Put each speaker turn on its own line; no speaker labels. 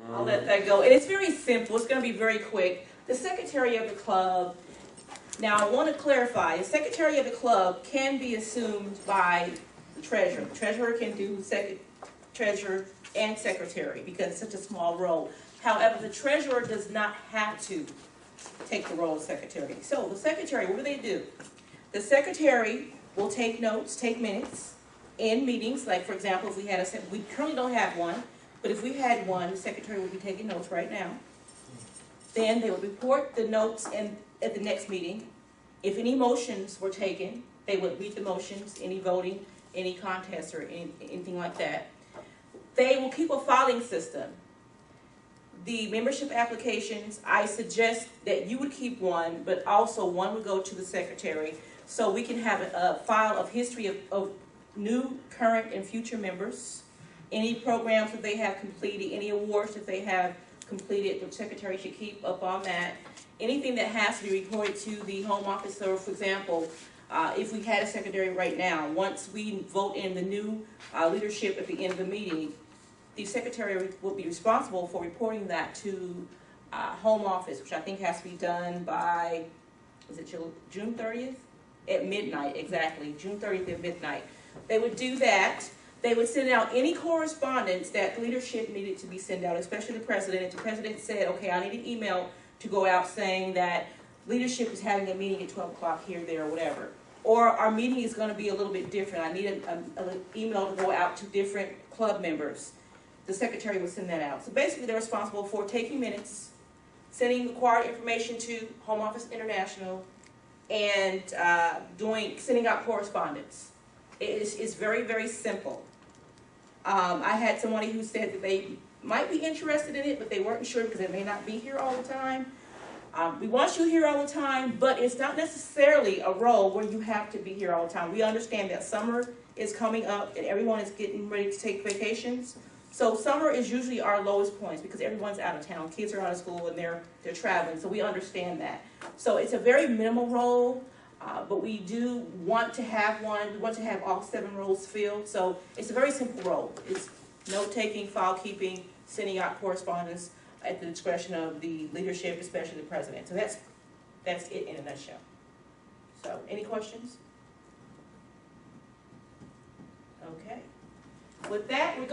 I'll let that go. And it's very simple. It's going to be very quick. The secretary of the club, now I want to clarify, the secretary of the club can be assumed by the treasurer. The treasurer can do treasurer and secretary because it's such a small role. However, the treasurer does not have to take the role of secretary. So the secretary, what do? The secretary will take notes, take minutes in meetings. Like for example, if we had we currently don't have one, but if we had one, the secretary would be taking notes right now. Then they would report the notes at the next meeting. If any motions were taken, they would read the motions, any voting, any contest, or anything like that. They will keep a filing system. The membership applications, I suggest that you would keep one, but also one would go to the secretary so we can have a file of history of new, current, and future members. Any programs that they have completed, any awards that they have completed, the secretary should keep up on that. Anything that has to be reported to the home office. So, for example, if we had a secretary right now, once we vote in the new leadership at the end of the meeting, the secretary will be responsible for reporting that to home office, which I think has to be done by, is it June 30th? At midnight, exactly, June 30th at midnight. They would do that. They would send out any correspondence that leadership needed to be sent out, especially the president. If the president said, okay, I need an email to go out saying that leadership is having a meeting at 12 o'clock here, there, or whatever. Or our meeting is going to be a little bit different. I need an email to go out to different club members. The secretary would send that out. So basically they're responsible for taking minutes, sending required information to Home Office International, and sending out correspondence. It's very, very simple. I had somebody who said that they might be interested in it, but they weren't sure because they may not be here all the time. We want you here all the time, but it's not necessarily a role where you have to be here all the time. We understand that summer is coming up and everyone is getting ready to take vacations. So summer is usually our lowest points because everyone's out of town. Kids are out of school and they're traveling, so we understand that. So it's a very minimal role, but we do want to have one. We want to have all 7 roles filled. So it's a very simple role. It's note-taking, file-keeping, sending out correspondence at the discretion of the leadership, especially the president. So that's it in a nutshell. So any questions? Okay. With that, we're going